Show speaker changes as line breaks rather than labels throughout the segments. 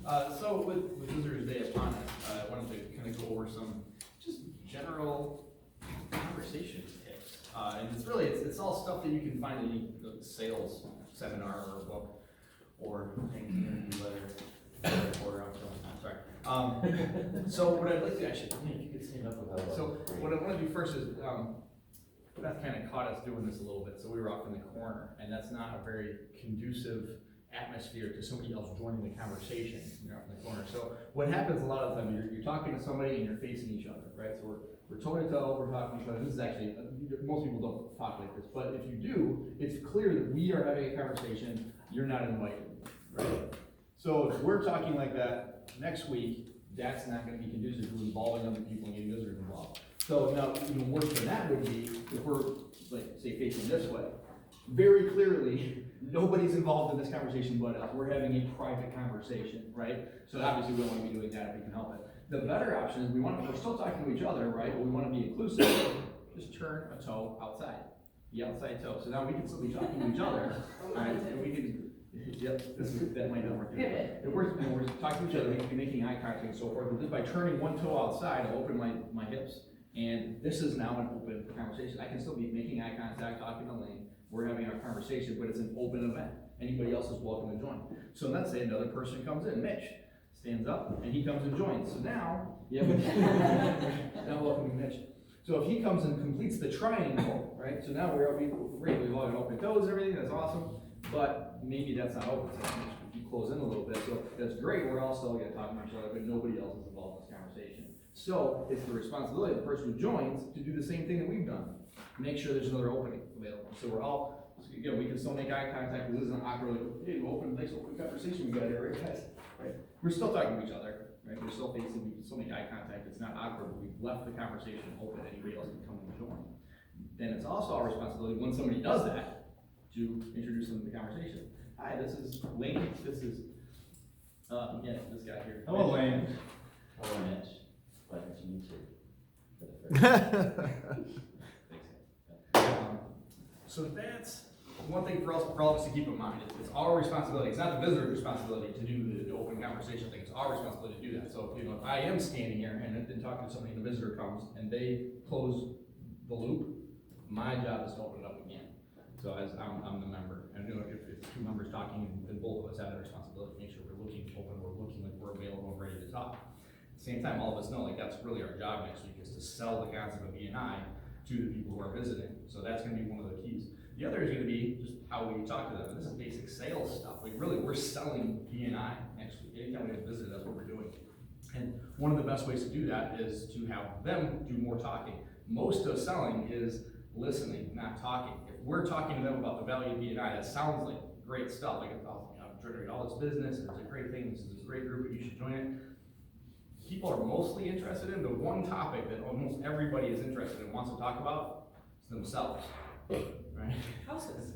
So with Visitors Day upon us, I wanted to kind of go over some just general conversation tips. And it's all stuff that you can find in any sales seminar or book or letter or sorry. So what I'd like to actually, if you could stand up with that. So what I want to do first is, Beth kind of caught us doing this a little bit. So we were off in the corner, and that's not a very conducive atmosphere to somebody else joining the conversation. You're off in the corner. So what happens a lot of the time, you're talking to somebody and you're facing each other, right? So we're toe to toe, we're talking to each other. This is actually, most people don't talk like this, but if you do, it's clear that we are having a conversation, you're not invited, right? So if we're talking like that next week, that's not going to be conducive to involving other people and getting visitors involved. So now, even worse than that would be if we're, like, say, facing this way. Very clearly, nobody's involved in this conversation but us. We're having a private conversation, right? So obviously, we don't want to be doing that if we can help it. The better option is we're still talking to each other, right? But we want to be inclusive. Just turn a toe outside, the outside toe. So now we can still be talking to each other, right? And we can. Yep, that might not work. If we're talking to each other, we can be making eye contact and so forth. And just by turning one toe outside, I'll open my hips. And this is now an open conversation. I can still be making eye contact, talking to Lane. We're having our conversation, but it's an open event. Anybody else is welcome to join. So let's say another person comes in, Mitch, stands up, and he comes and joins. So now, now welcome Mitch. So if he comes and completes the triangle, right? So now we've all got open toes, everything, that's awesome. But maybe that's not open, so if you close in a little bit. So that's great, we're all still going to talk to each other, but nobody else is involved in this conversation. So it's the responsibility of the person who joins to do the same thing that we've done. Make sure there's another opening available. So we're all, again, we can still make eye contact, because this isn't awkward, like, hey, nice open conversation we got here, right guys? Right? We're still talking to each other, right? We're still facing, we can still make eye contact, it's not awkward, but we've left the conversation open, anybody else can come and join. Then it's also our responsibility, when somebody does that, to introduce them to the conversation. Hi, this is Lane, this is, this guy here.
Hello, Lane.
Hello, Mitch. Pleasure to meet you.
So that's one thing for all of us to keep in mind. It's our responsibility. It's not the visitor's responsibility to do the open conversation thing. It's our responsibility to do that. So if I am standing here and then talking to somebody and the visitor comes and they close the loop, my job is to open it up again. So as I'm the member, and if two members talking, then both of us have the responsibility to make sure we're looking open, we're looking like we're available and ready to talk. At the same time, all of us know like that's really our job next week is to sell the concept of B&I to the people who are visiting. So that's going to be one of the keys. The other is going to be just how we talk to them. And this is basic sales stuff. Like really, we're selling B&I next week. Anytime we have a visitor, that's what we're doing. And one of the best ways to do that is to have them do more talking. Most of selling is listening, not talking. If we're talking to them about the value of B&I, that sounds like great stuff. Like, I've generated all this business, and it's a great thing. This is a great group, and you should join it. People are mostly interested in the one topic that almost everybody is interested in, wants to talk about, is themselves, right?
Houses.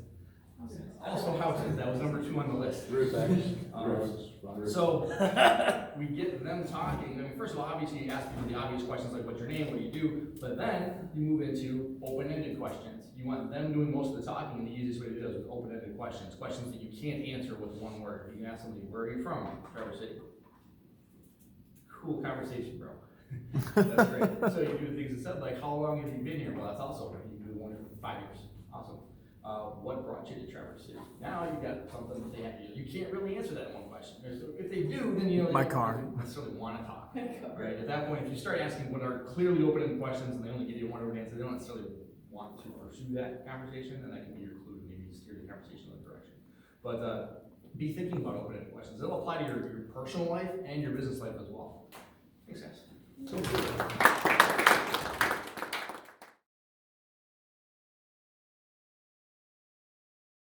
Also houses, that was number 2 on the list. So we get them talking. I mean, first of all, obviously you ask people the obvious questions like what's your name, what do you do, but then you move into open-ended questions. You want them doing most of the talking, and the easiest way to do that is with open-ended questions, questions that you can't answer with one word. You can ask somebody, where are you from? Traverse City. Cool conversation, bro. That's great. So you do things instead, like how long have you been here? Well, that's also great. You do 5 years. Awesome. What brought you to Traverse City? Now you got something that they have to do. You can't really answer that in one question. So if they do, then you know they don't necessarily want to talk. Right? At that point, if you start asking what are clearly open-ended questions and they only give you one word answer, they don't necessarily want to pursue that conversation, and that can be your clue to maybe steer the conversation in that direction. But be thinking about open-ended questions. It'll apply to your personal life and your business life as well. Makes sense.